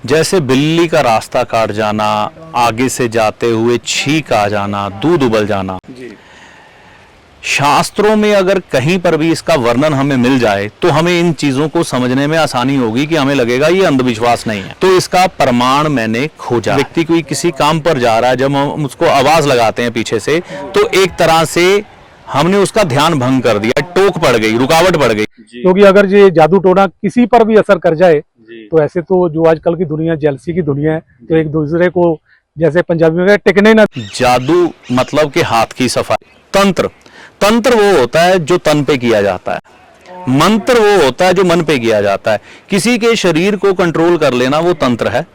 जैसे बिल्ली का रास्ता काट जाना, आगे से जाते हुए छींक आ जाना, दूध उबल जाना। जी। शास्त्रों में अगर कहीं पर भी इसका वर्णन हमें मिल जाए तो हमें इन चीजों को समझने में आसानी होगी कि हमें लगेगा ये अंधविश्वास नहीं है। तो इसका प्रमाण मैंने खोजा। व्यक्ति कोई किसी काम पर जा रहा है, जब हम उसको आवाज लगाते हैं पीछे से, तो एक तरह से हमने उसका ध्यान भंग कर दिया, टोक पड़ गई, रुकावट पड़ गई। क्योंकि अगर ये जादू टोना किसी पर भी असर कर जाए तो ऐसे तो जो आजकल की दुनिया जेलसी की दुनिया है, तो एक दूसरे को जैसे पंजाबी में कहते टिकने ना। जादू मतलब के हाथ की सफाई। तंत्र, तंत्र वो होता है जो तन पे किया जाता है। मंत्र वो होता है जो मन पे किया जाता है। किसी के शरीर को कंट्रोल कर लेना वो तंत्र है,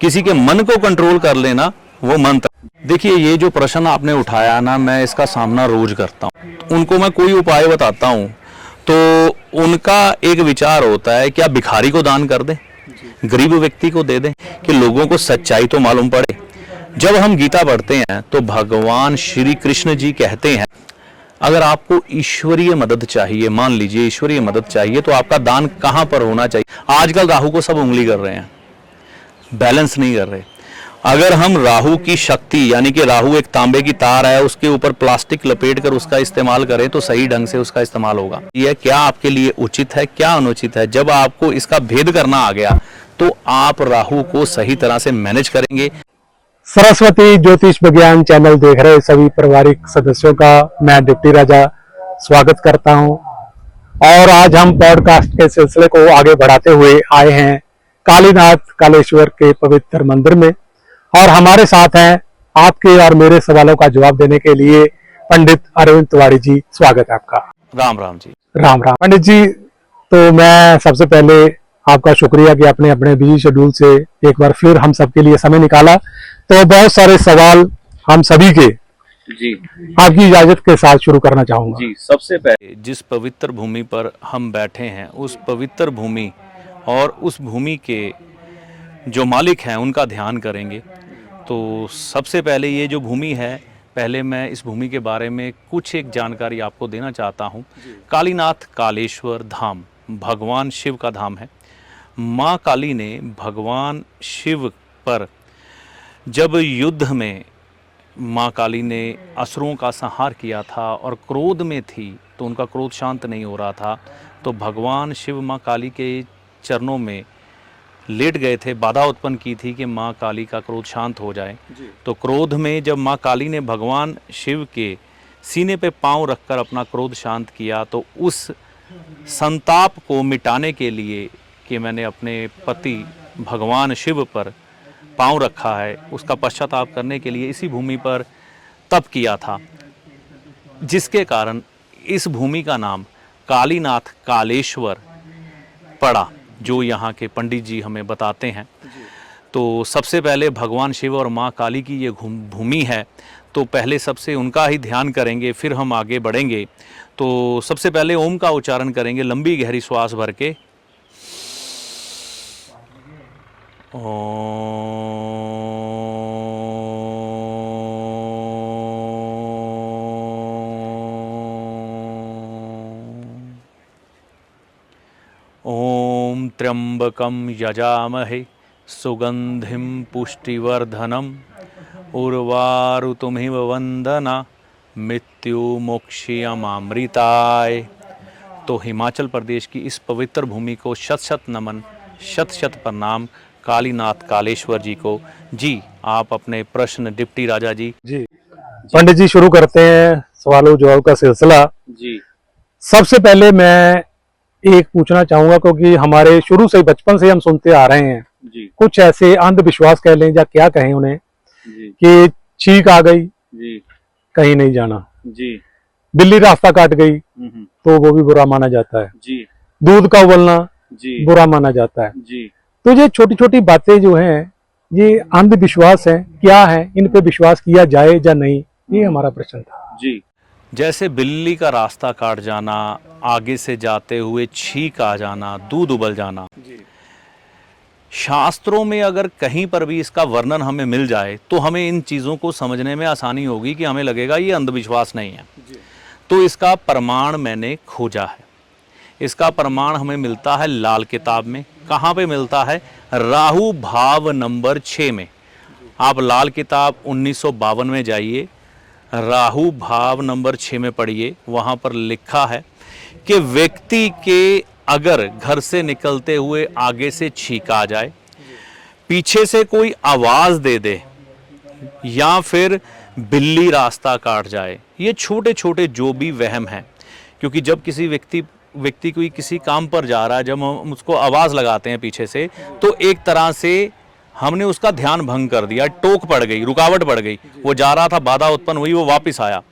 किसी के मन को कंट्रोल कर लेना वो मंत्र। देखिए, ये जो प्रश्न आपने उठाया ना, मैं इसका सामना रोज करता हूँ। उनको मैं कोई उपाय बताता हूँ तो उनका एक विचार होता है, क्या भिखारी को दान कर दें, गरीब व्यक्ति को दे दें, कि लोगों को सच्चाई तो मालूम पड़े। जब हम गीता पढ़ते हैं तो भगवान श्री कृष्ण जी कहते हैं, अगर आपको ईश्वरीय मदद चाहिए, मान लीजिए ईश्वरीय मदद चाहिए, तो आपका दान कहां पर होना चाहिए। आजकल राहु को सब उंगली कर रहे हैं, बैलेंस नहीं कर रहे। अगर हम राहु की शक्ति, यानी कि राहु एक तांबे की तार है, उसके ऊपर प्लास्टिक लपेट कर उसका इस्तेमाल करें तो सही ढंग से उसका इस्तेमाल होगा। यह क्या आपके लिए उचित है, क्या अनुचित है, जब आपको इसका भेद करना आ गया तो आप राहु को सही तरह से मैनेज करेंगे। सरस्वती ज्योतिष विज्ञान चैनल देख रहे सभी पारिवारिक सदस्यों का मैं डिप्टी राजा स्वागत करता हूं। और आज हम पॉडकास्ट के सिलसिले को आगे बढ़ाते हुए आए हैं कालीनाथ कालेश्वर के पवित्र मंदिर में, और हमारे साथ हैं आपके और मेरे सवालों का जवाब देने के लिए पंडित अरविंद तिवारी जी। स्वागत है आपका। राम राम जी। राम राम पंडित जी। तो मैं सबसे पहले आपका शुक्रिया कि आपने अपने बिजी शेड्यूल से एक बार फिर हम सबके लिए समय निकाला। तो बहुत सारे सवाल हम सभी के जी आपकी इजाजत के साथ शुरू करना चाहूंगा। जी। सबसे पहले जिस पवित्र भूमि पर हम बैठे हैं, उस पवित्र भूमि और उस भूमि के जो मालिक हैं उनका ध्यान करेंगे। तो सबसे पहले ये जो भूमि है, पहले मैं इस भूमि के बारे में कुछ एक जानकारी आपको देना चाहता हूँ। कालीनाथ कालेश्वर धाम भगवान शिव का धाम है। माँ काली ने भगवान शिव पर जब युद्ध में माँ काली ने असुरों का संहार किया था और क्रोध में थी, तो उनका क्रोध शांत नहीं हो रहा था, तो भगवान शिव माँ काली के चरणों में लेट गए थे, बाधा उत्पन्न की थी कि माँ काली का क्रोध शांत हो जाए। तो क्रोध में जब माँ काली ने भगवान शिव के सीने पे पांव रखकर अपना क्रोध शांत किया, तो उस संताप को मिटाने के लिए कि मैंने अपने पति भगवान शिव पर पांव रखा है, उसका पश्चाताप करने के लिए इसी भूमि पर तप किया था, जिसके कारण इस भूमि का नाम कालीनाथ कालेश्वर पड़ा, जो यहाँ के पंडित जी हमें बताते हैं। तो सबसे पहले भगवान शिव और माँ काली की ये भूमि है, तो पहले सबसे उनका ही ध्यान करेंगे, फिर हम आगे बढ़ेंगे। तो सबसे पहले ओम का उच्चारण करेंगे, लंबी गहरी श्वास भर के। ओम त्र्यंबकं यजामहे सुगंधिं पुष्टिवर्धनम् उर्वारुकमिव वंदना मृत्युमोक्षयमामृताय। तो हिमाचल प्रदेश की इस पवित्र भूमि को शत शत नमन, शत शत प्रणाम कालीनाथ कालेश्वर जी को। जी, आप अपने प्रश्न डिप्टी राजा जी। जी पंडित जी, शुरू करते हैं सवालों जवाब का सिलसिला। जी। सबसे पहले मैं एक पूछना चाहूंगा, क्योंकि हमारे शुरू से बचपन से हम सुनते आ रहे हैं जी। कुछ ऐसे अंधविश्वास कह लें या क्या कहें उन्हें, जी। कि छींक आ गई जी। कहीं नहीं जाना, जी। बिल्ली रास्ता काट गई तो वो भी बुरा माना जाता है, जी। दूध का उबलना जी। बुरा माना जाता है। जी। तो ये छोटी छोटी बातें जो हैं, ये अंधविश्वास है, क्या है, इन पे विश्वास किया जाए या नहीं, ये हमारा प्रश्न था। जी। जैसे बिल्ली का रास्ता काट जाना, आगे से जाते हुए छींक आ जाना, दूध उबल जाना। जी। शास्त्रों में अगर कहीं पर भी इसका वर्णन हमें मिल जाए तो हमें इन चीज़ों को समझने में आसानी होगी कि हमें लगेगा ये अंधविश्वास नहीं है। जी। तो इसका प्रमाण मैंने खोजा है। इसका प्रमाण हमें मिलता है लाल किताब में। कहाँ पे मिलता है? राहु भाव नंबर 6 में। आप लाल किताब 1952 में जाइए, राहु भाव नंबर 6 में पढ़िए। वहाँ पर लिखा है कि व्यक्ति के अगर घर से निकलते हुए आगे से छींक आ जाए, पीछे से कोई आवाज़ दे दे, या फिर बिल्ली रास्ता काट जाए, ये छोटे छोटे जो भी वहम हैं, क्योंकि जब किसी व्यक्ति कोई किसी काम पर जा रहा है, जब हम उसको आवाज़ लगाते हैं पीछे से, तो एक तरह से हमने उसका ध्यान भंग कर दिया, टोक पड़ गई, रुकावट पड़ गई, वो जा रहा था, बाधा उत्पन्न हुई, वो वापस आया।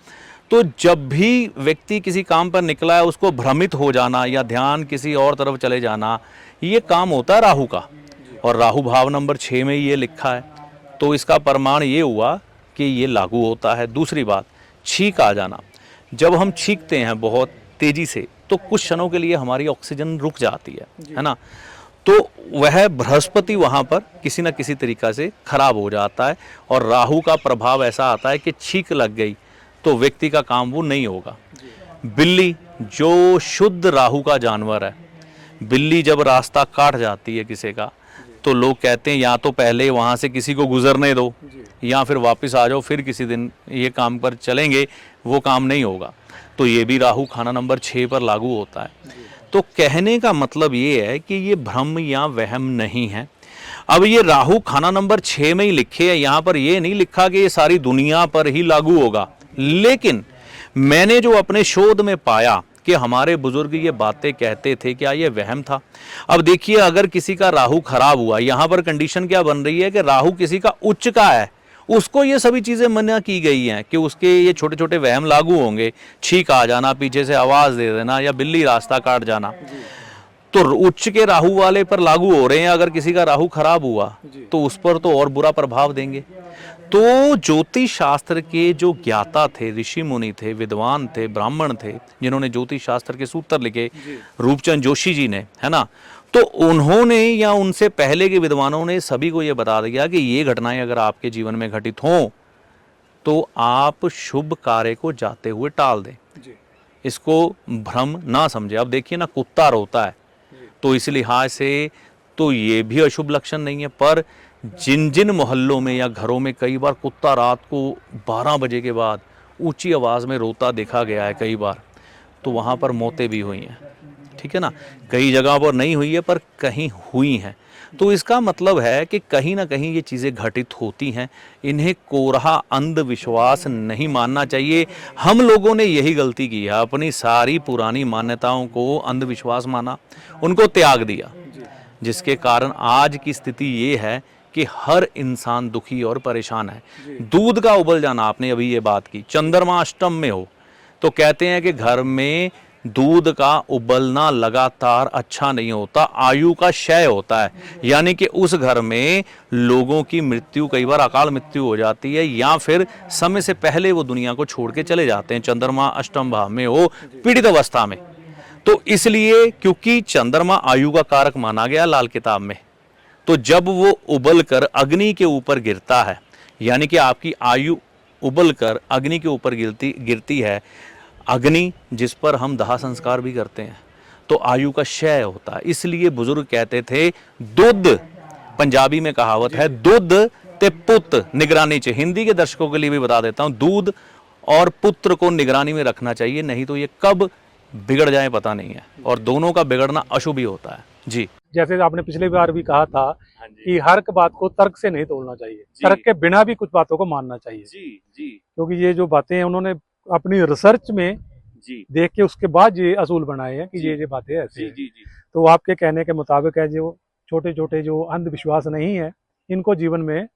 तो जब भी व्यक्ति किसी काम पर निकला है, उसको भ्रमित हो जाना या ध्यान किसी और तरफ चले जाना, ये काम होता है राहु का, और राहु भाव नंबर 6 में ये लिखा है। तो इसका प्रमाण ये हुआ कि ये लागू होता है। दूसरी बात, छींक आ जाना। जब हम छींकते हैं बहुत तेजी से, तो कुछ क्षणों के लिए हमारी ऑक्सीजन रुक जाती है ना, तो वह बृहस्पति वहाँ पर किसी न किसी तरीक़ा से खराब हो जाता है, और राहु का प्रभाव ऐसा आता है कि छींक लग गई तो व्यक्ति का काम वो नहीं होगा। बिल्ली जो शुद्ध राहु का जानवर है, बिल्ली जब रास्ता काट जाती है किसी का, तो लोग कहते हैं या तो पहले वहाँ से किसी को गुजरने दो, या फिर वापस आ जाओ, फिर किसी दिन ये काम पर चलेंगे, वो काम नहीं होगा। तो ये भी राहु खाना नंबर 6 पर लागू होता है। तो कहने का मतलब ये है कि ये भ्रम या वहम नहीं है। अब ये राहु खाना नंबर 6 में ही लिखे है, यहाँ पर ये नहीं लिखा कि ये सारी दुनिया पर ही लागू होगा। लेकिन मैंने जो अपने शोध में पाया कि हमारे बुजुर्ग ये बातें कहते थे, क्या ये वहम था? अब देखिए, अगर किसी का राहु खराब हुआ, यहाँ पर कंडीशन क्या बन रही है कि राहु किसी का उच्च का है, उसको ये सभी चीज़ें मना की गई हैं कि उसके ये छोटे छोटे वहम लागू होंगे, छींक आ जाना, पीछे से आवाज़ दे देना, या बिल्ली रास्ता काट जाना, तो उच्च के राहु वाले पर लागू हो रहे हैं। अगर किसी का राहु खराब हुआ तो उस पर तो और बुरा प्रभाव देंगे। तो ज्योतिष शास्त्र के जो ज्ञाता थे, ऋषि मुनि थे, विद्वान थे, ब्राह्मण थे, जिन्होंने ज्योतिष शास्त्र के सूत्र लिखे, रूपचंद जोशी जी ने, है ना, तो उन्होंने या उनसे पहले के विद्वानों ने सभी को ये बता दिया कि ये घटनाएं अगर आपके जीवन में घटित हों तो आप शुभ कार्य को जाते हुए टाल दें, इसको भ्रम ना समझे। अब देखिए ना, कुत्ता रोता है, तो इस लिहाज से तो ये भी अशुभ लक्षण नहीं है, पर जिन जिन मोहल्लों में या घरों में कई बार कुत्ता रात को 12 बजे के बाद ऊंची आवाज़ में रोता देखा गया है कई बार, तो वहाँ पर मौतें भी हुई हैं, ठीक है ना। कई जगह पर नहीं हुई है, पर कहीं हुई हैं। तो इसका मतलब है कि कहीं ना कहीं ये चीज़ें घटित होती हैं। इन्हें कोरा अंधविश्वास नहीं मानना चाहिए। हम लोगों ने यही गलती की है, अपनी सारी पुरानी मान्यताओं को अंधविश्वास माना, उनको त्याग दिया, जिसके कारण आज की स्थिति ये है कि हर इंसान दुखी और परेशान है। दूध का उबल जाना, आपने अभी ये बात की, चंद्रमा अष्टम में हो तो कहते हैं कि घर में दूध का उबलना लगातार अच्छा नहीं होता, आयु का क्षय होता है, यानी कि उस घर में लोगों की मृत्यु, कई बार अकाल मृत्यु हो जाती है, या फिर समय से पहले वो दुनिया को छोड़ के चले जाते हैं, चंद्रमा अष्टम भाव में हो, पीड़ित अवस्था में। तो इसलिए, क्योंकि चंद्रमा आयु का कारक माना गया लाल किताब में, तो जब वो उबल कर अग्नि के ऊपर गिरता है, यानी कि आपकी आयु उबल कर अग्नि के ऊपर गिरती है, अग्नि जिस पर हम दाह संस्कार भी करते हैं, तो आयु का क्षय होता है। इसलिए बुजुर्ग कहते थे, दूध, पंजाबी में कहावत है, दूध ते पुत निगरानी चाहिए। हिंदी के दर्शकों के लिए भी बता देता हूँ, दूध और पुत्र को निगरानी में रखना चाहिए, नहीं तो ये कब बिगड़ जाए पता नहीं है, और दोनों का बिगड़ना अशुभ ही होता है। जी, जैसे आपने पिछली बार भी कहा था कि हर एक बात को तर्क से नहीं तोड़ना चाहिए, तर्क के बिना भी कुछ बातों को मानना चाहिए। क्योंकि ये जो बातें हैं, उन्होंने अपनी रिसर्च में देख के उसके बाद ये असूल बनाए हैं कि ये बातें ऐसी हैं। तो आपके कहने के मुताबिक है, जो छोटे छोटे जो अंधविश्वास नहीं है, इनको जीवन में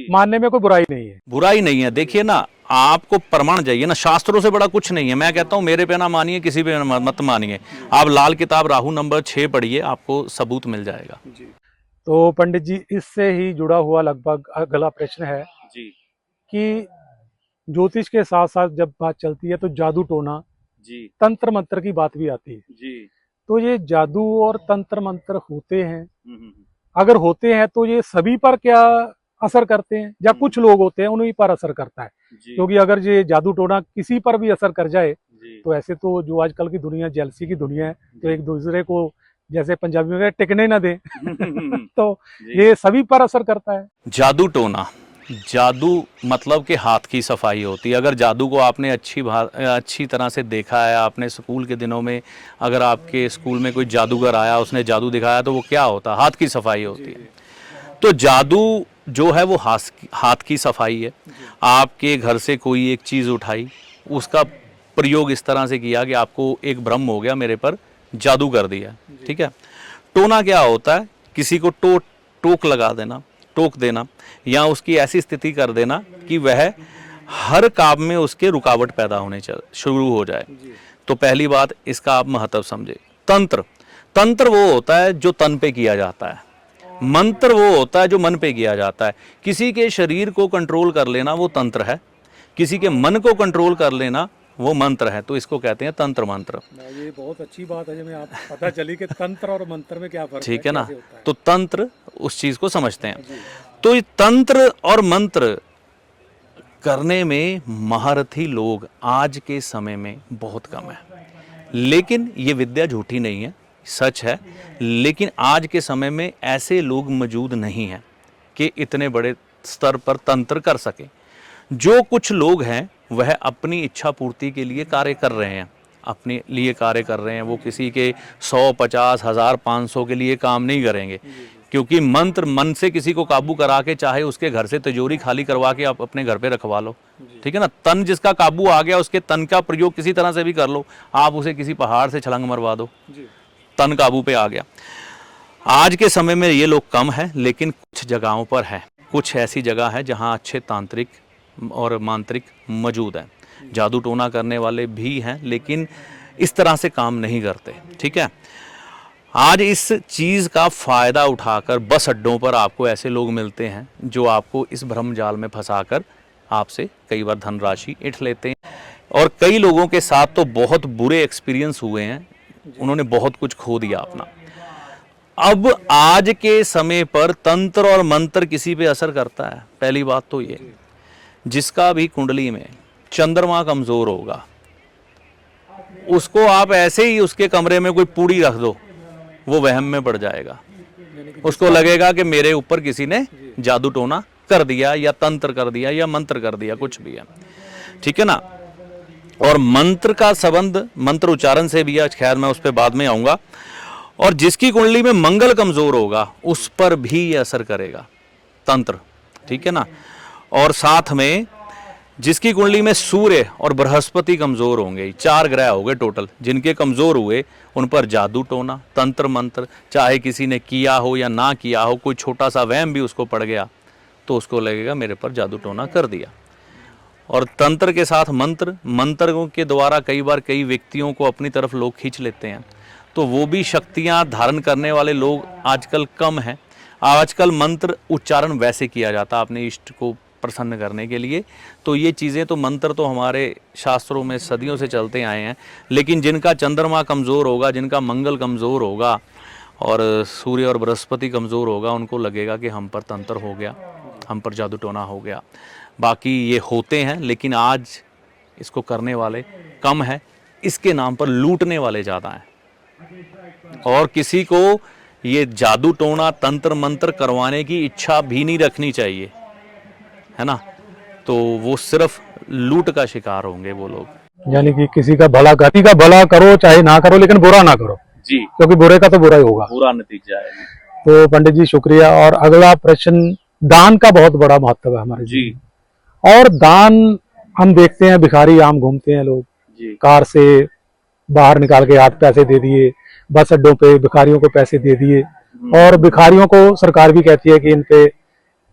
मानने में कोई बुराई नहीं है। बुराई नहीं है। देखिए ना, आपको प्रमाण चाहिए ना, शास्त्रों से बड़ा कुछ नहीं है। मैं कहता हूँ मेरे पे ना मानिए, किसी पे मत मानिए, आप लाल किताब राहु नंबर 6 पढ़िए, आपको सबूत मिल जाएगा। तो पंडित जी, इससे ही जुड़ा हुआ लगभग अगला प्रश्न है कि ज्योतिष के साथ साथ जब बात चलती है तो जादू टोना, तंत्र मंत्र की बात भी आती है। तो ये जादू और तंत्र मंत्र होते हैं, अगर होते हैं तो ये सभी पर क्या असर करते हैं, या कुछ लोग होते हैं उन्हीं पर असर करता है? क्योंकि अगर ये जादू टोना किसी पर भी असर कर जाए तो ऐसे तो जो आजकल की दुनिया जेलसी की दुनिया है, तो एक दूसरे को जैसे पंजाबी में कहते, टिकने ना दें तो ये सभी पर असर करता है। जादू टोना, जादू मतलब कि हाथ की सफाई होती है। अगर जादू को आपने अच्छी तरह से देखा है, आपने स्कूल के दिनों में अगर आपके स्कूल में कोई जादूगर आया, उसने जादू दिखाया, तो वो क्या होता है? हाथ की सफाई होती है। तो जादू जो है वो हाथ की सफाई है। आपके घर से कोई एक चीज़ उठाई, उसका प्रयोग इस तरह से किया कि आपको एक भ्रम हो गया, मेरे पर जादू कर दिया, ठीक है। टोना क्या होता है? किसी को टोक लगा देना, टोक देना, या उसकी ऐसी स्थिति कर देना कि वह हर काम में उसके रुकावट पैदा होने शुरू हो जाए। तो पहली बात, इसका आप महत्व समझे। तंत्र, तंत्र वो होता है जो तन पे किया जाता है, मंत्र वो होता है जो मन पे किया जाता है। किसी के शरीर को कंट्रोल कर लेना वो तंत्र है, किसी के मन को कंट्रोल कर लेना वो मंत्र है। तो इसको कहते हैं तंत्र मंत्र। ये बहुत अच्छी बात है, आप पता चली कि तंत्र और मंत्र में क्या फर्क है, ठीक है ना। कैसे होता है। तो तंत्र उस चीज को समझते हैं। तो ये तंत्र और मंत्र करने में महारथी लोग आज के समय में बहुत कम है। लेकिन ये विद्या झूठी नहीं है, सच है। लेकिन आज के समय में ऐसे लोग मौजूद नहीं हैं कि इतने बड़े स्तर पर तंत्र कर सके। जो कुछ लोग हैं वह अपनी इच्छा पूर्ति के लिए कार्य कर रहे हैं, अपने लिए कार्य कर रहे हैं। वो किसी के 100, 50, 1000, 500 के लिए काम नहीं करेंगे, क्योंकि मंत्र मन से किसी को काबू करा के, चाहे उसके घर से तिजोरी खाली करवा के आप अपने घर पे रखवा लो, ठीक है ना। तन जिसका काबू आ गया, उसके तन का प्रयोग किसी तरह से भी कर लो, आप उसे किसी पहाड़ से छलांग मरवा दो, तन काबू पे आ गया। आज के समय में ये लोग कम है, लेकिन कुछ जगहों पर है। कुछ ऐसी जगह है जहाँ अच्छे तांत्रिक और मांत्रिक मौजूद हैं, जादू टोना करने वाले भी हैं, लेकिन इस तरह से काम नहीं करते, ठीक है। आज इस चीज़ का फ़ायदा उठाकर बस अड्डों पर आपको ऐसे लोग मिलते हैं जो आपको इस भ्रम जाल में फंसाकर आपसे कई बार धनराशि ऐंठ लेते हैं। और कई लोगों के साथ तो बहुत बुरे एक्सपीरियंस हुए हैं, उन्होंने बहुत कुछ खो दिया अपना। अब आज के समय पर तंत्र और मंत्र किसी पे असर करता है? पहली बात तो ये, जिसका भी कुंडली में चंद्रमा कमजोर होगा, उसको आप ऐसे ही उसके कमरे में कोई पूड़ी रख दो, वो वहम में पड़ जाएगा। उसको लगेगा कि मेरे ऊपर किसी ने जादू टोना कर दिया, या तंत्र कर दिया, या मंत्र कर दिया, कुछ भी है, ठीक है ना। और मंत्र का संबंध मंत्र उच्चारण से भी है, खैर मैं उस पर बाद में आऊंगा। और जिसकी कुंडली में मंगल कमजोर होगा, उस पर भी ये असर करेगा तंत्र, ठीक है ना। और साथ में जिसकी कुंडली में सूर्य और बृहस्पति कमजोर होंगे, 4 ग्रह हो गए टोटल, जिनके कमजोर हुए, उन पर जादू टोना, तंत्र मंत्र, चाहे किसी ने किया हो या ना किया हो, कोई छोटा सा वहम भी उसको पड़ गया, तो उसको लगेगा मेरे पर जादू टोना कर दिया। और तंत्र के साथ मंत्र, मंत्रों के द्वारा कई बार कई व्यक्तियों को अपनी तरफ लोग खींच लेते हैं, तो वो भी शक्तियां धारण करने वाले लोग आजकल कम हैं। आजकल मंत्र उच्चारण वैसे किया जाता है अपने इष्ट को प्रसन्न करने के लिए। तो ये चीज़ें तो मंत्र तो हमारे शास्त्रों में सदियों से चलते आए हैं। लेकिन जिनका चंद्रमा कमज़ोर होगा, जिनका मंगल कमज़ोर होगा और सूर्य और बृहस्पति कमज़ोर होगा, उनको लगेगा कि हम पर तंत्र हो गया, हम पर जादू टोना हो गया। बाकी ये होते हैं, लेकिन आज इसको करने वाले कम हैं। इसके नाम पर लूटने वाले ज़्यादा हैं। और किसी को ये जादू टोना तंत्र मंत्र करवाने की इच्छा भी नहीं रखनी चाहिए, है ना। तो वो सिर्फ लूट का शिकार होंगे वो लोग। यानी कि किसी का भला करो चाहे ना करो, लेकिन बुरा ना करो जी, क्योंकि बुरे का तो बुरा ही होगा, बुरा नतीजा है। तो पंडित जी शुक्रिया। और अगला प्रश्न, दान का बहुत बड़ा महत्व है हमारे जी। और दान हम देखते हैं, भिखारी आम घूमते हैं लोग जी। कार से बाहर निकाल के हाथ पैसे दे दिए, बस अड्डों पे भिखारियों को पैसे दे दिए। और भिखारियों को सरकार भी कहती है कि इन पे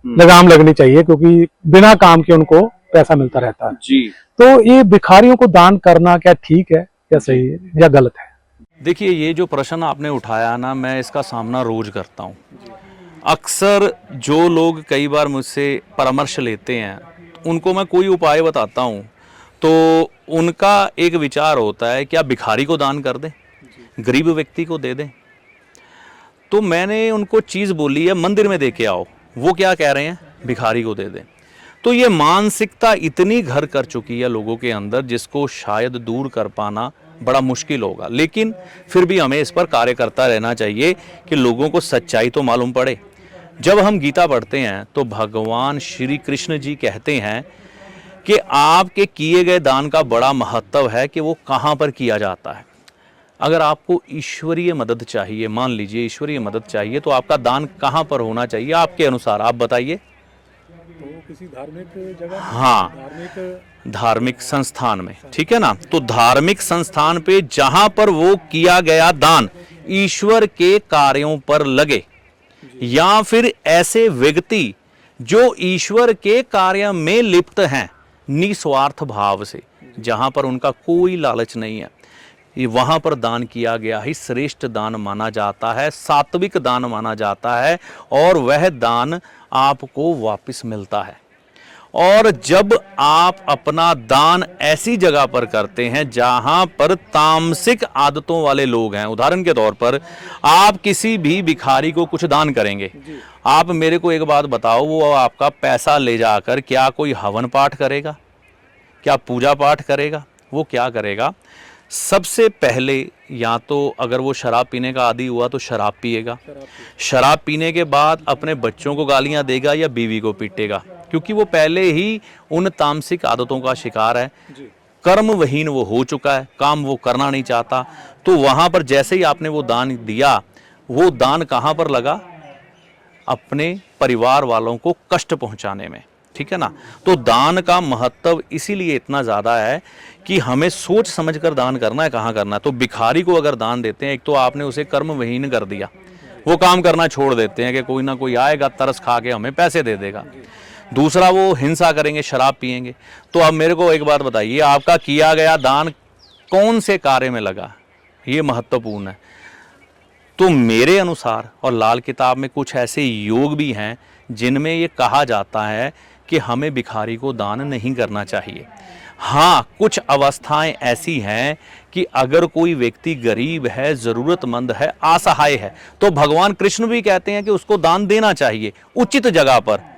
लगाम लगनी चाहिए, क्योंकि बिना काम के उनको पैसा मिलता रहता है जी। तो ये भिखारियों को दान करना क्या ठीक है या सही है या गलत है? देखिए, ये जो प्रश्न आपने उठाया ना, मैं इसका सामना रोज करता हूँ। अक्सर जो लोग कई बार मुझसे परामर्श लेते हैं, उनको मैं कोई उपाय बताता हूँ तो उनका एक विचार होता है क्या भिखारी को दान कर दें, गरीब व्यक्ति को दे दें। तो मैंने उनको चीज़ बोली है मंदिर में दे के आओ, वो क्या कह रहे हैं भिखारी को दे दें। तो ये मानसिकता इतनी घर कर चुकी है लोगों के अंदर, जिसको शायद दूर कर पाना बड़ा मुश्किल होगा। लेकिन फिर भी हमें इस पर कार्य करता रहना चाहिए कि लोगों को सच्चाई तो मालूम पड़े। जब हम गीता पढ़ते हैं तो भगवान श्री कृष्ण जी कहते हैं कि आपके किए गए दान का बड़ा महत्व है कि वो कहाँ पर किया जाता है। अगर आपको ईश्वरीय मदद चाहिए, मान लीजिए ईश्वरीय मदद चाहिए, तो आपका दान कहाँ पर होना चाहिए आपके अनुसार, आप बताइए। तो किसी धार्मिक जगह, हाँ, धार्मिक संस्थान में, ठीक है ना। तो धार्मिक संस्थान पे जहां पर वो किया गया दान ईश्वर के कार्यों पर लगे, या फिर ऐसे व्यक्ति जो ईश्वर के कार्य में लिप्त हैं निस्वार्थ भाव से, जहां पर उनका कोई लालच नहीं है, ये वहां पर दान किया गया ही श्रेष्ठ दान माना जाता है, सात्विक दान माना जाता है, और वह दान आपको वापस मिलता है। और जब आप अपना दान ऐसी जगह पर करते हैं जहां पर तामसिक आदतों वाले लोग हैं, उदाहरण के तौर पर आप किसी भी भिखारी को कुछ दान करेंगे, आप मेरे को एक बात बताओ, वो आपका पैसा ले जाकर क्या कोई हवन पाठ करेगा, क्या पूजा पाठ करेगा? वो क्या करेगा, सबसे पहले या तो अगर वो शराब पीने का आदी हुआ तो शराब पिएगा, शराब पीने के बाद अपने बच्चों को गालियां देगा या बीवी को पीटेगा, क्योंकि वो पहले ही उन तामसिक आदतों का शिकार है, कर्मविहीन वो हो चुका है, काम वो करना नहीं चाहता। तो वहां पर जैसे ही आपने वो दान दिया, वो दान कहां पर लगा, अपने परिवार वालों को कष्ट पहुंचाने में, ठीक है ना। तो दान का महत्व इसीलिए इतना ज़्यादा है कि हमें सोच समझकर दान करना है, कहाँ करना है। तो भिखारी को अगर दान देते हैं, एक तो आपने उसे कर्मविहीन कर दिया, वो काम करना छोड़ देते हैं कि कोई ना कोई आएगा तरस खा के हमें पैसे दे देगा। दूसरा, वो हिंसा करेंगे, शराब पिएंगे। तो अब मेरे को एक बात बताइए, आपका किया गया दान कौन से कार्य में लगा, ये महत्वपूर्ण है। तो मेरे अनुसार और लाल किताब में कुछ ऐसे योग भी हैं जिनमें ये कहा जाता है कि हमें भिखारी को दान नहीं करना चाहिए। हाँ, कुछ अवस्थाएं ऐसी हैं कि अगर कोई व्यक्ति गरीब है, ज़रूरतमंद है, असहाय है, तो भगवान कृष्ण भी कहते हैं कि उसको दान देना चाहिए उचित जगह पर।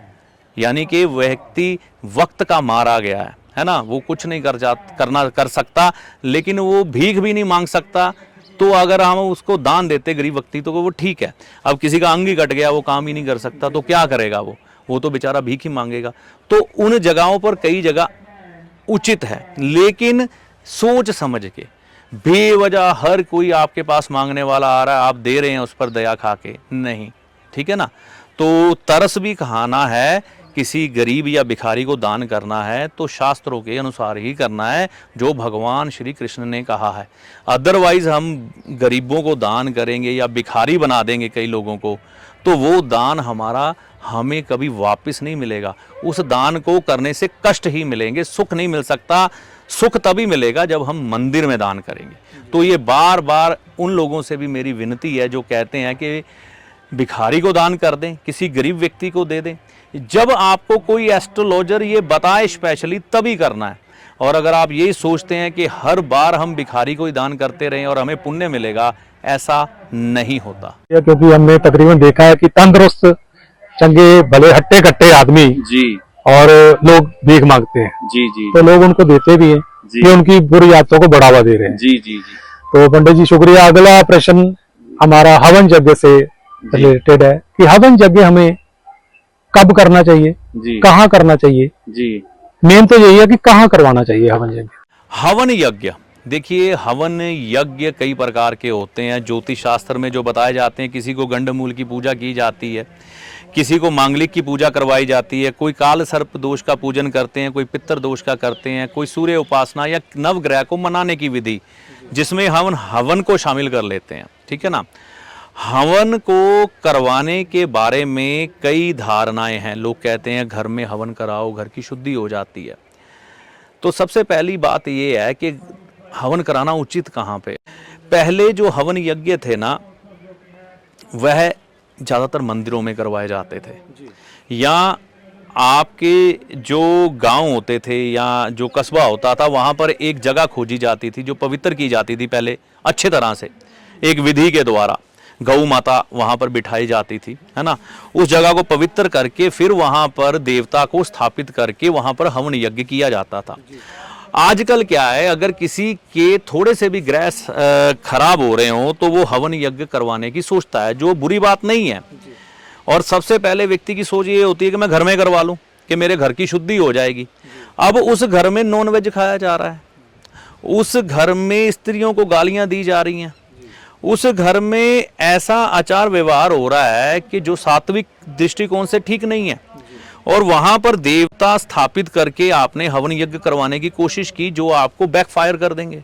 यानी कि व्यक्ति वक्त का मारा गया है ना, वो कुछ नहीं कर सकता, लेकिन वो भीख भी नहीं मांग सकता, तो अगर हम उसको दान देते गरीब व्यक्ति तो वो ठीक है। अब किसी का अंग ही कट गया, वो काम ही नहीं कर सकता, तो क्या करेगा वो तो बेचारा भीख ही मांगेगा। तो उन जगहों पर कई जगह उचित है, लेकिन सोच समझ के, बेवजह हर कोई आपके पास मांगने वाला आ रहा है, आप दे रहे हैं उस पर दया खा के, नहीं, ठीक है ना। तो तरस भी खाना है, किसी गरीब या भिखारी को दान करना है तो शास्त्रों के अनुसार ही करना है, जो भगवान श्री कृष्ण ने कहा है। अदरवाइज हम गरीबों को दान करेंगे या भिखारी बना देंगे कई लोगों को, तो वो दान हमारा हमें कभी वापस नहीं मिलेगा। उस दान को करने से कष्ट ही मिलेंगे, सुख नहीं मिल सकता। सुख तभी मिलेगा जब हम मंदिर में दान करेंगे। तो ये बार बार उन लोगों से भी मेरी विनती है जो कहते हैं कि भिखारी को दान कर दें, किसी गरीब व्यक्ति को दे दें। जब आपको कोई एस्ट्रोलॉजर ये बताए स्पेशली तभी करना है। और अगर आप यही सोचते हैं कि हर बार हम भिखारी को ही दान करते रहें और हमें पुण्य मिलेगा, ऐसा नहीं होता। क्योंकि हमने तकरीबन देखा है कि तंदुरुस्त, चंगे भले हट्टे कट्टे आदमी जी और लोग भीख मांगते हैं, जी जी, तो लोग उनको देते भी हैं, ये उनकी बुरी आदतों को बढ़ावा दे रहे हैं। जी जी जी। तो पंडित जी शुक्रिया। अगला प्रश्न हमारा हवन यज्ञ से रिलेटेड है कि हवन यज्ञ हमें कब करना चाहिए, कहाँ करना चाहिए जी। मेन तो यही है कि कहाँ करवाना चाहिए हवन यज्ञ। हवन यज्ञ, देखिए हवन यज्ञ कई प्रकार के होते हैं। ज्योतिष शास्त्र में जो बताए जाते हैं, किसी को गंडमूल की पूजा की जाती है, किसी को मांगलिक की पूजा करवाई जाती है, कोई काल सर्प दोष का पूजन करते हैं, कोई पितर दोष का करते हैं, कोई सूर्य उपासना या नवग्रह को मनाने की विधि, जिसमें हम हवन को शामिल कर लेते हैं, ठीक है ना। हवन को करवाने के बारे में कई धारणाएं हैं। लोग कहते हैं घर में हवन कराओ, घर की शुद्धि हो जाती है। तो सबसे पहली बात ये है कि हवन कराना उचित कहाँ पे। पहले जो हवन यज्ञ थे ना, वह ज़्यादातर मंदिरों में करवाए जाते थे, या आपके जो गांव होते थे या जो कस्बा होता था, वहाँ पर एक जगह खोजी जाती थी जो पवित्र की जाती थी पहले अच्छे तरह से, एक विधि के द्वारा। गौ माता वहाँ पर बिठाई जाती थी, है ना। उस जगह को पवित्र करके फिर वहाँ पर देवता को स्थापित करके वहाँ पर हवन यज्ञ किया जाता था। आजकल क्या है, अगर किसी के थोड़े से भी ग्रह खराब हो रहे हो तो वो हवन यज्ञ करवाने की सोचता है, जो बुरी बात नहीं है। और सबसे पहले व्यक्ति की सोच ये होती है कि मैं घर में करवा लूं कि मेरे घर की शुद्धि हो जाएगी। अब उस घर में नॉन वेज खाया जा रहा है, उस घर में स्त्रियों को गालियां दी जा रही हैं, उस घर में ऐसा आचार व्यवहार हो रहा है कि जो सात्विक दृष्टिकोण से ठीक नहीं है। और वहां पर देवता स्थापित करके आपने हवन यज्ञ करवाने की कोशिश की, जो आपको बैकफायर कर देंगे।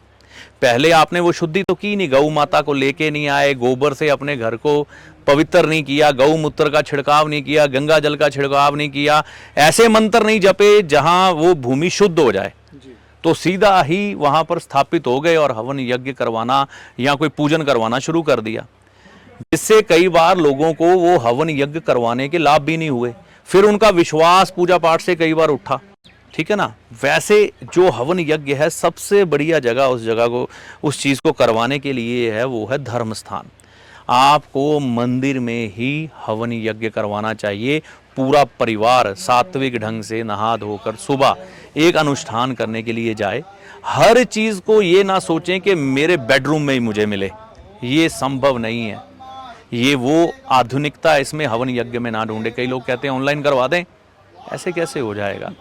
पहले आपने वो शुद्धि तो की नहीं, गौ माता को लेके नहीं आए, गोबर से अपने घर को पवित्र नहीं किया, गौ मूत्र का छिड़काव नहीं किया, गंगा जल का छिड़काव नहीं किया, ऐसे मंत्र नहीं जपे जहां वो भूमि शुद्ध हो जाए, तो सीधा ही वहां पर स्थापित हो गए और हवन यज्ञ करवाना या कोई पूजन करवाना शुरू कर दिया, जिससे कई बार लोगों को वो हवन यज्ञ करवाने के लाभ भी नहीं हुए। फिर उनका विश्वास पूजा पाठ से कई बार उठा, ठीक है ना। वैसे जो हवन यज्ञ है, सबसे बढ़िया जगह उस जगह को, उस चीज को करवाने के लिए है, वो है धर्म स्थान। आपको मंदिर में ही हवन यज्ञ करवाना चाहिए। पूरा परिवार सात्विक ढंग से नहा धोकर सुबह एक अनुष्ठान करने के लिए जाए। हर चीज को ये ना सोचें कि मेरे बेडरूम में ही मुझे मिले, ये संभव नहीं है। ये वो आधुनिकता इसमें हवन यज्ञ में ना ढूंढे। कई लोग कहते हैं ऑनलाइन करवा दें, ऐसे कैसे हो जाएगा।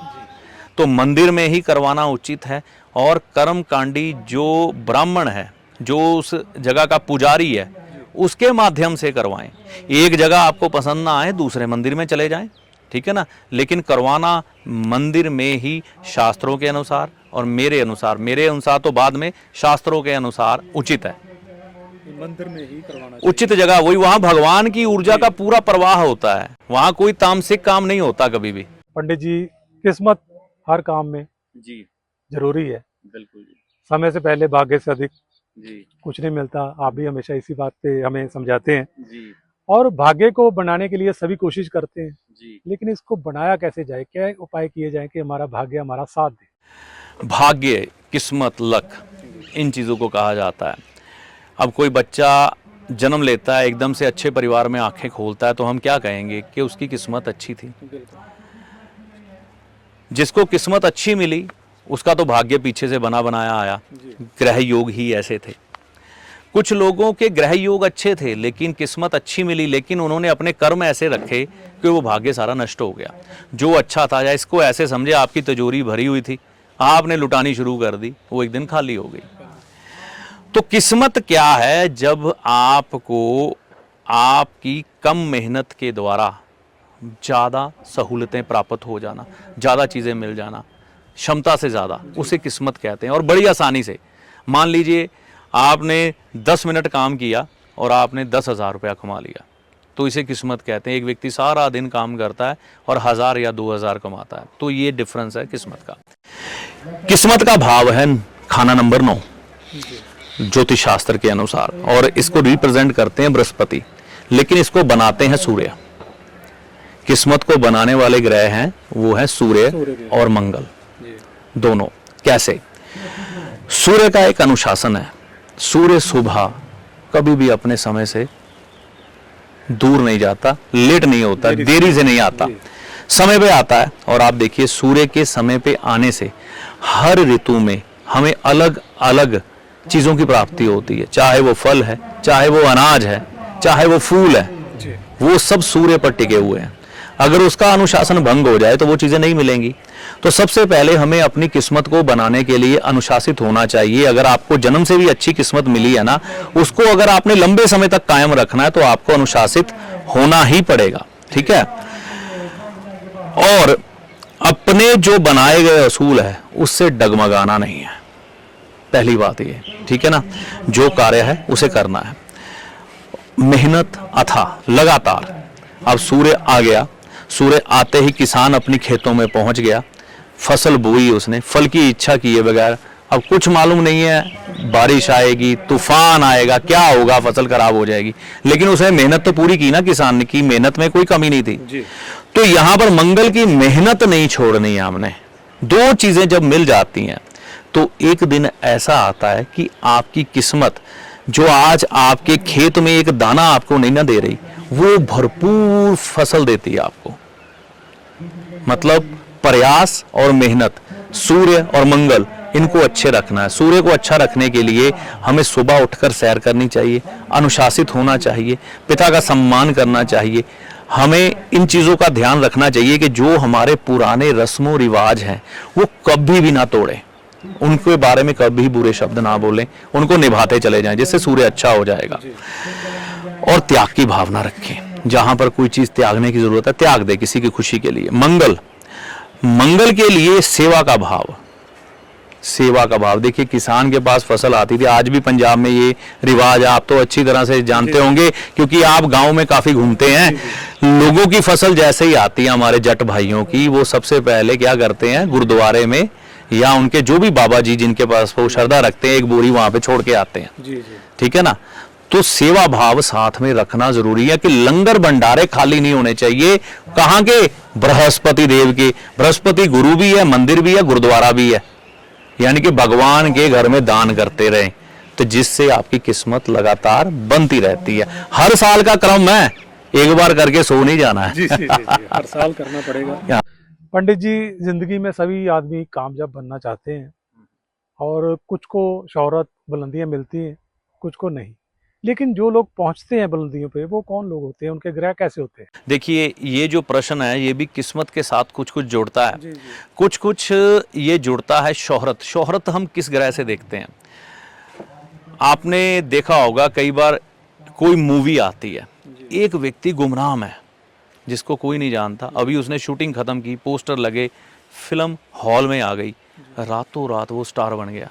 तो मंदिर में ही करवाना उचित है। और कर्मकांडी जो ब्राह्मण है, जो उस जगह का पुजारी है, उसके माध्यम से करवाएं। एक जगह आपको पसंद ना आए, दूसरे मंदिर में चले जाएं, ठीक है ना। लेकिन करवाना मंदिर में ही शास्त्रों के अनुसार और मेरे अनुसार तो बाद में शास्त्रों के अनुसार उचित है। मंदिर में ही करवाना उचित जगह वही, वहां भगवान की ऊर्जा का पूरा प्रवाह होता है, वहां कोई तामसिक काम नहीं होता कभी भी। पंडित जी, किस्मत हर काम में जी जरूरी है। बिल्कुल जी। समय से पहले भाग्य से अधिक जी कुछ नहीं मिलता। आप भी हमेशा इसी बात पे हमें समझाते हैं। जी और भाग्य को बनाने के लिए सभी कोशिश करते हैं, जी। लेकिन इसको बनाया कैसे जाए, क्या उपाय किए जाए कि हमारा भाग्य हमारा साथ दे। भाग्य, किस्मत, लक, इन चीज़ों को कहा जाता है। अब कोई बच्चा जन्म लेता है, एकदम से अच्छे परिवार में आंखें खोलता है, तो हम क्या कहेंगे कि उसकी किस्मत अच्छी थी। जिसको किस्मत अच्छी मिली उसका तो भाग्य पीछे से बना बनाया आया। ग्रह योग ही ऐसे थे। कुछ लोगों के ग्रह योग अच्छे थे लेकिन किस्मत अच्छी मिली, लेकिन उन्होंने अपने कर्म ऐसे रखे कि वो भाग्य सारा नष्ट हो गया। जो अच्छा था, या इसको ऐसे समझे आपकी तिजोरी भरी हुई थी, आपने लुटानी शुरू कर दी, वो एक दिन खाली हो गई। तो किस्मत क्या है? जब आपको आपकी कम मेहनत के द्वारा ज़्यादा सहूलतें प्राप्त हो जाना, ज़्यादा चीज़ें मिल जाना, क्षमता से ज़्यादा, उसे किस्मत कहते हैं। और बड़ी आसानी से, मान लीजिए आपने 10 मिनट काम किया और आपने 10,000 रुपया कमा लिया, तो इसे किस्मत कहते हैं। एक व्यक्ति सारा दिन काम करता है और 1,000 या 2,000 कमाता है, तो ये डिफरेंस है किस्मत का। किस्मत का भाव है खाना नंबर 9 ज्योतिष शास्त्र के अनुसार, और इसको रिप्रेजेंट करते हैं बृहस्पति, लेकिन इसको बनाते हैं सूर्य। किस्मत को बनाने वाले ग्रह हैं वो है सूर्य और मंगल, दोनों। कैसे? सूर्य का एक अनुशासन है। सूर्य सुबह कभी भी अपने समय से दूर नहीं जाता, लेट नहीं होता, देरी से नहीं आता, समय पे आता है। और आप देखिए सूर्य के समय पे आने से हर ऋतु में हमें अलग अलग चीजों की प्राप्ति होती है। चाहे वो फल है, चाहे वो अनाज है, चाहे वो फूल है, वो सब सूर्य पर टिके हुए हैं। अगर उसका अनुशासन भंग हो जाए तो वो चीजें नहीं मिलेंगी। तो सबसे पहले हमें अपनी किस्मत को बनाने के लिए अनुशासित होना चाहिए। अगर आपको जन्म से भी अच्छी किस्मत मिली है ना, उसको अगर आपने लंबे समय तक कायम रखना है तो आपको अनुशासित होना ही पड़ेगा, ठीक है। और अपने जो बनाए गए असूल है उससे डगमगाना नहीं है, पहली बात ये, ठीक है ना। जो कार्य है उसे करना है, मेहनत अथाह, लगातार। अब सूर्य आ गया, सूर्य आते ही किसान अपनी खेतों में पहुंच गया, फसल बोई उसने, फल की इच्छा किए बगैर। अब कुछ मालूम नहीं है, बारिश आएगी, तूफान आएगा, क्या होगा, फसल खराब हो जाएगी, लेकिन उसने मेहनत तो पूरी की ना। किसान की मेहनत में कोई कमी नहीं थी। तो यहां पर मंगल की मेहनत नहीं छोड़नी है हमने। दो चीजें जब मिल जाती हैं तो एक दिन ऐसा आता है कि आपकी किस्मत जो आज आपके खेत में एक दाना आपको नहीं ना दे रही, वो भरपूर फसल देती है आपको। मतलब प्रयास और मेहनत, सूर्य और मंगल, इनको अच्छे रखना है। सूर्य को अच्छा रखने के लिए हमें सुबह उठकर सैर करनी चाहिए, अनुशासित होना चाहिए, पिता का सम्मान करना चाहिए। हमें इन चीज़ों का ध्यान रखना चाहिए कि जो हमारे पुराने रस्मों रिवाज हैं वो कभी भी ना तोड़ें, उनके बारे में कभी बुरे शब्द ना बोलें, उनको निभाते चले जाएं, जिससे सूर्य अच्छा हो जाएगा। और त्याग की भावना रखें, जहां पर कोई चीज त्यागने की जरूरत है त्याग दे किसी की खुशी के लिए। मंगल, मंगल के लिए सेवा का भाव, सेवा का भाव। देखिए किसान के पास फसल आती थी, आज भी पंजाब में ये रिवाज आप तो अच्छी तरह से जानते होंगे क्योंकि आप गांव में काफी घूमते हैं। लोगों की फसल जैसे ही आती है हमारे जट भाइयों की, वो सबसे पहले क्या करते हैं, गुरुद्वारे में या उनके जो भी बाबा जी जिनके पास वो श्रद्धा रखते हैं, एक बोरी वहां पे छोड़ के आते हैं। ठीक है ना। तो सेवा भाव साथ में रखना जरूरी है कि लंगर भंडारे खाली नहीं होने चाहिए। कहां के, बृहस्पति देव के। बृहस्पति गुरु भी है, मंदिर भी है, गुरुद्वारा भी है, यानी कि भगवान के घर में दान करते रहें, तो जिससे आपकी किस्मत लगातार बनती रहती है। हर साल का क्रम है, एक बार करके सो नहीं जाना है। जी, हर साल करना पड़ेगा। पंडित जी, जिंदगी में सभी आदमी कामयाब बनना चाहते हैं और कुछ को शोहरत बुलंदियां मिलती हैं, कुछ को नहीं। लेकिन जो लोग पहुंचते हैं बुलंदियों पे, वो कौन लोग होते हैं, उनके ग्रह कैसे होते हैं? देखिए ये जो प्रश्न है ये भी किस्मत के साथ कुछ कुछ जुड़ता है। जी। कुछ कुछ ये जुड़ता है शोहरत। शोहरत हम किस ग्रह से देखते हैं? आपने देखा होगा कई बार कोई मूवी आती है, एक व्यक्ति गुमनाम है जिसको कोई नहीं जानता, अभी उसने शूटिंग खत्म की, पोस्टर लगे, फिल्म हॉल में आ गई, रातों रात वो स्टार बन गया।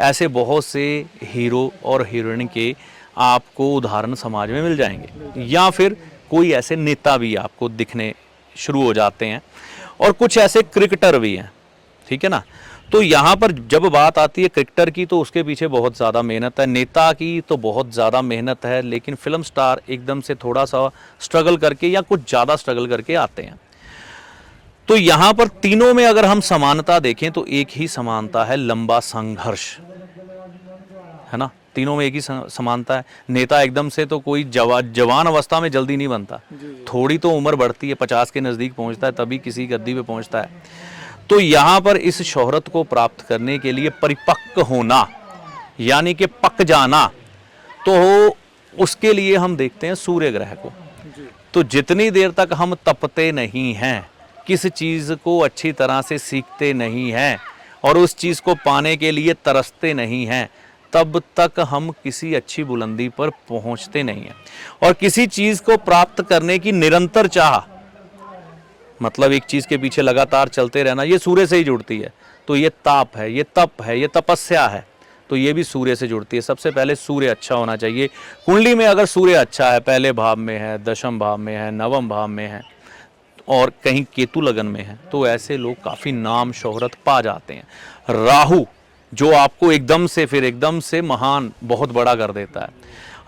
ऐसे बहुत से हीरो और हीरोइन के आपको उदाहरण समाज में मिल जाएंगे। या फिर कोई ऐसे नेता भी आपको दिखने शुरू हो जाते हैं, और कुछ ऐसे क्रिकेटर भी हैं। ठीक है ना। तो यहाँ पर जब बात आती है क्रिकेटर की, तो उसके पीछे बहुत ज़्यादा मेहनत है, नेता की तो बहुत ज़्यादा मेहनत है, लेकिन फिल्म स्टार एकदम से थोड़ा सा स्ट्रगल करके या कुछ ज़्यादा स्ट्रगल करके आते हैं। तो यहाँ पर तीनों में अगर हम समानता देखें तो एक ही समानता है, लंबा संघर्ष, है ना। तीनों में एक ही समानता है। नेता एकदम से तो कोई जवान अवस्था में जल्दी नहीं बनता, थोड़ी तो उम्र बढ़ती है, 50 के नज़दीक पहुँचता है तभी किसी गद्दी पे पहुँचता है। तो यहाँ पर इस शोहरत को प्राप्त करने के लिए परिपक्व होना, यानी कि पक जाना, तो उसके लिए हम देखते हैं सूर्य ग्रह को। तो जितनी देर तक हम तपते नहीं हैं, किस चीज़ को अच्छी तरह से सीखते नहीं हैं और उस चीज़ को पाने के लिए तरसते नहीं हैं, तब तक हम किसी अच्छी बुलंदी पर पहुंचते नहीं हैं। और किसी चीज़ को प्राप्त करने की निरंतर चाह, मतलब एक चीज़ के पीछे लगातार चलते रहना, ये सूर्य से ही जुड़ती है। तो ये ताप है, ये तप है, ये तपस्या है, तो ये भी सूर्य से जुड़ती है। सबसे पहले सूर्य अच्छा होना चाहिए। कुंडली में अगर सूर्य अच्छा है, पहले भाव में है, दशम भाव में है, नवम भाव में है और कहीं केतु लगन में है, तो ऐसे लोग काफ़ी नाम शोहरत पा जाते हैं। राहु जो आपको एकदम से महान, बहुत बड़ा कर देता है।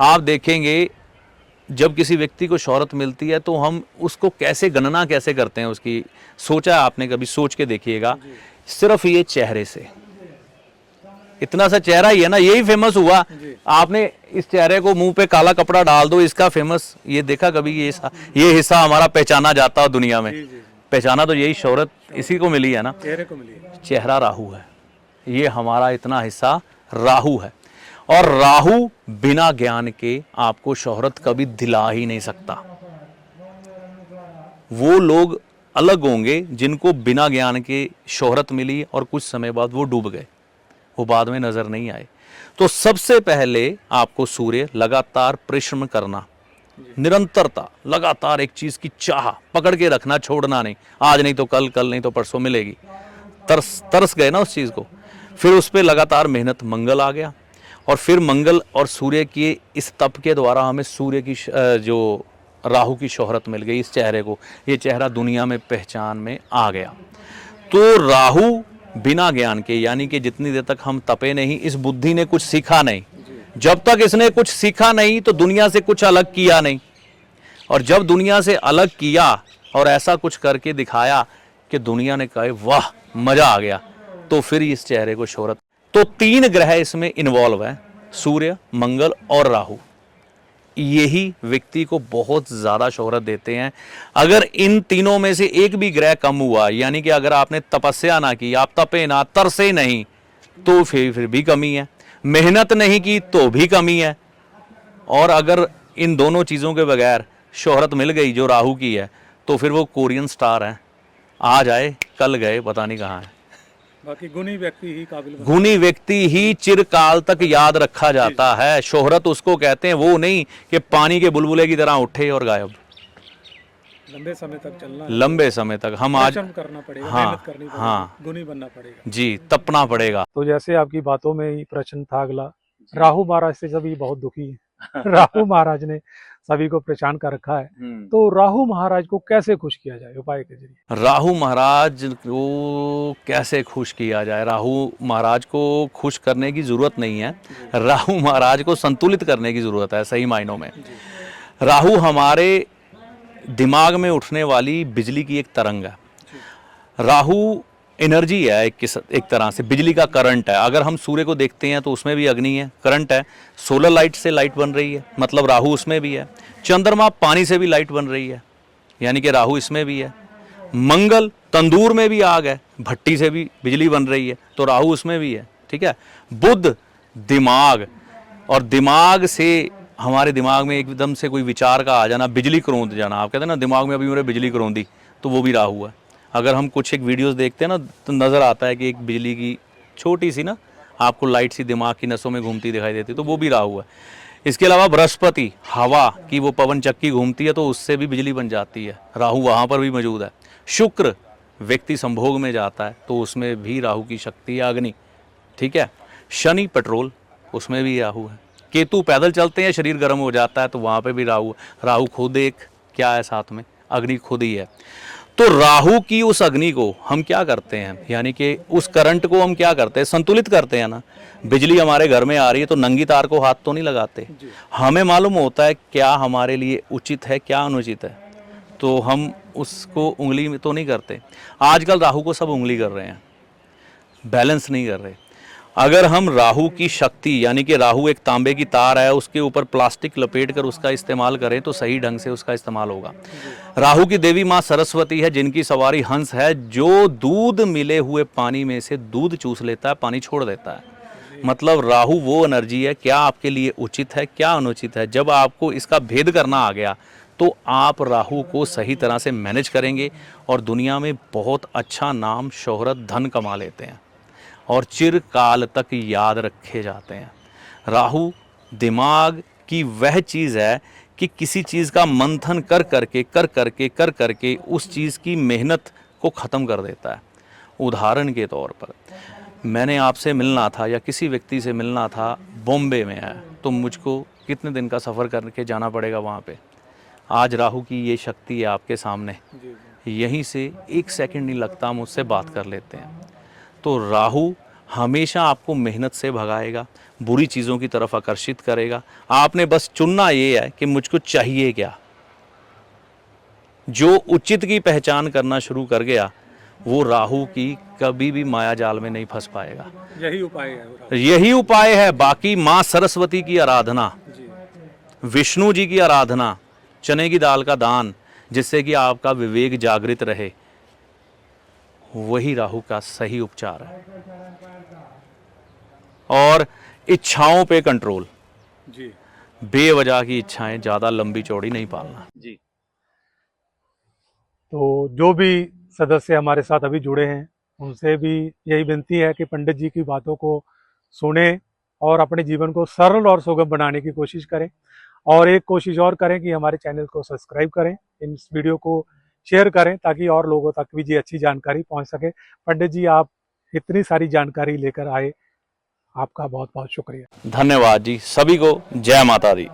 आप देखेंगे जब किसी व्यक्ति को शोहरत मिलती है तो हम उसको कैसे गणना कैसे करते हैं उसकी, सोचा आपने कभी? सोच के देखिएगा, सिर्फ ये चेहरे से, इतना सा चेहरा ही है ना, यही फेमस हुआ। आपने इस चेहरे को मुंह पे काला कपड़ा डाल दो, इसका फेमस, ये देखा कभी? ये हिस्सा हमारा पहचाना जाता है दुनिया में। पहचाना तो यही शोहरत इसी को मिली है ना, चेहरे को मिली है। चेहरा राहु है, ये हमारा इतना हिस्सा राहु है। और राहु बिना ज्ञान के आपको शोहरत कभी दिला ही नहीं सकता। वो लोग अलग होंगे जिनको बिना ज्ञान के शोहरत मिली और कुछ समय बाद वो डूब गए, वो बाद में नजर नहीं आए। तो सबसे पहले आपको सूर्य, लगातार परिश्रम करना, निरंतरता, लगातार एक चीज की चाह पकड़ के रखना, छोड़ना नहीं। आज नहीं तो कल, कल नहीं तो परसों मिलेगी। तरस गए ना उस चीज को, फिर उस पर लगातार मेहनत। मंगल आ गया, और फिर मंगल और सूर्य की इस तप के द्वारा हमें सूर्य की जो राहु की शोहरत मिल गई। इस चेहरे को, ये चेहरा दुनिया में पहचान में आ गया। तो राहु बिना ज्ञान के, यानी कि जितनी देर तक हम तपे नहीं, इस बुद्धि ने कुछ सीखा नहीं, जब तक इसने कुछ सीखा नहीं तो दुनिया से कुछ अलग किया नहीं। और जब दुनिया से अलग किया और ऐसा कुछ करके दिखाया कि दुनिया ने कहे वाह मजा आ गया, तो फिर इस चेहरे को शोहरत। तो 3 ग्रह इसमें इन्वॉल्व है, सूर्य, मंगल और राहु, यही व्यक्ति को बहुत ज़्यादा शोहरत देते हैं। अगर इन तीनों में से एक भी ग्रह कम हुआ, यानी कि अगर आपने तपस्या ना की, आप तपे ना, तरसे नहीं, तो फिर भी कमी है। मेहनत नहीं की तो भी कमी है। और अगर इन दोनों चीज़ों के बगैर शोहरत मिल गई जो राहु की है, तो फिर वो कोरियन स्टार है, आज आए कल गए, पता नहीं कहाँ है। बाकी गुणी व्यक्ति ही काबिल गुणी व्यक्ति ही चिरकाल तक याद रखा जाता है। शोहरत उसको कहते हैं, वो नहीं कि पानी के बुलबुले की तरह उठे और गायब। लंबे समय तक चलना, लंबे समय तक हम आज करना पड़ेगा, हाँ, मेहनत करनी पड़ेगी, हाँ, गुणी बनना पड़ेगा जी, तपना पड़ेगा। तो जैसे आपकी बातों में ही प्रश्न था अगला, राहु महाराज से सभी बहुत दुखी है। राहु महाराज ने सभी को परेशान कर रखा है, तो राहु महाराज को कैसे खुश किया जाए उपाय के जरिए? राहु महाराज को कैसे खुश किया जाए? राहु महाराज को खुश करने की जरूरत नहीं है, राहु महाराज को संतुलित करने की जरूरत है। सही मायनों में राहु हमारे दिमाग में उठने वाली बिजली की एक तरंग है। राहु एनर्जी है, एक तरह से बिजली का करंट है। अगर हम सूर्य को देखते हैं तो उसमें भी अग्नि है, करंट है। सोलर लाइट से लाइट बन रही है, मतलब राहु उसमें भी है। चंद्रमा पानी से भी लाइट बन रही है, यानी कि राहु इसमें भी है। मंगल तंदूर में भी आग है, भट्टी से भी बिजली बन रही है, तो राहु उसमें भी है। ठीक है। बुध दिमाग, और दिमाग से हमारे दिमाग में एकदम से कोई विचार का आ जाना, बिजली करौंद जाना। आप कहते हैं ना दिमाग में अभी मेरे बिजली करौंदी, तो वो भी राहु है। अगर हम कुछ एक वीडियोस देखते हैं ना, तो नज़र आता है कि एक बिजली की छोटी सी ना आपको लाइट सी दिमाग की नसों में घूमती दिखाई देती, तो वो भी राहु है। इसके अलावा बृहस्पति, हवा की वो पवन चक्की घूमती है, तो उससे भी बिजली बन जाती है, राहु वहाँ पर भी मौजूद है। शुक्र व्यक्ति संभोग में जाता है, तो उसमें भी राहु की शक्ति है, अग्नि। ठीक है। शनि पेट्रोल, उसमें भी राहु है। केतु पैदल चलते हैं, शरीर गर्म हो जाता है, तो वहाँ पे भी राहु। राहु खुद एक क्या है, साथ में अग्नि खुद ही है। तो राहु की उस अग्नि को हम क्या करते हैं, यानी कि उस करंट को हम क्या करते हैं, संतुलित करते हैं ना। बिजली हमारे घर में आ रही है तो नंगी तार को हाथ तो नहीं लगाते, हमें मालूम होता है क्या हमारे लिए उचित है क्या अनुचित है, तो हम उसको उंगली में तो नहीं करते। आजकल राहु को सब उंगली कर रहे हैं, बैलेंस नहीं कर रहे। अगर हम राहु की शक्ति, यानी कि राहु एक तांबे की तार है, उसके ऊपर प्लास्टिक लपेट कर उसका इस्तेमाल करें तो सही ढंग से उसका इस्तेमाल होगा। राहु की देवी माँ सरस्वती है, जिनकी सवारी हंस है, जो दूध मिले हुए पानी में से दूध चूस लेता है, पानी छोड़ देता है। मतलब राहु वो एनर्जी है, क्या आपके लिए उचित है क्या अनुचित है। जब आपको इसका भेद करना आ गया तो आप राहु को सही तरह से मैनेज करेंगे और दुनिया में बहुत अच्छा नाम, शोहरत, धन कमा लेते हैं और चिरकाल तक याद रखे जाते हैं। राहु दिमाग की वह चीज़ है कि किसी चीज़ का मंथन कर करके उस चीज़ की मेहनत को ख़त्म कर देता है। उदाहरण के तौर पर मैंने आपसे मिलना था या किसी व्यक्ति से मिलना था, बॉम्बे में है, तो मुझको कितने दिन का सफ़र करके जाना पड़ेगा वहाँ पे। आज राहु की ये शक्ति है आपके सामने, यहीं से 1 सेकंड नहीं लगता, हम उससे बात कर लेते हैं। तो राहु हमेशा आपको मेहनत से भगाएगा, बुरी चीज़ों की तरफ आकर्षित करेगा। आपने बस चुनना ये है कि मुझको चाहिए क्या। जो उचित की पहचान करना शुरू कर गया, वो राहु की कभी भी माया जाल में नहीं फंस पाएगा। यही उपाय है, यही उपाय है। बाकी माँ सरस्वती की आराधना, विष्णु जी की आराधना, चने की दाल का दान, जिससे कि आपका विवेक जागृत रहे, वही राहु का सही उपचार है। और इच्छाओं पे कंट्रोल जी, बेवजह की इच्छाएं ज्यादा लंबी चौड़ी नहीं पालना जी। तो जो भी सदस्य हमारे साथ अभी जुड़े हैं, उनसे भी यही विनती है कि पंडित जी की बातों को सुने और अपने जीवन को सरल और सुगम बनाने की कोशिश करें। और एक कोशिश और करें कि हमारे चैनल को सब्सक्राइब करें, इस वीडियो को शेयर करें, ताकि और लोगों तक भी ये अच्छी जानकारी पहुंच सके। पंडित जी, आप इतनी सारी जानकारी लेकर आए, आपका बहुत बहुत शुक्रिया। धन्यवाद जी। सभी को जय माता दी।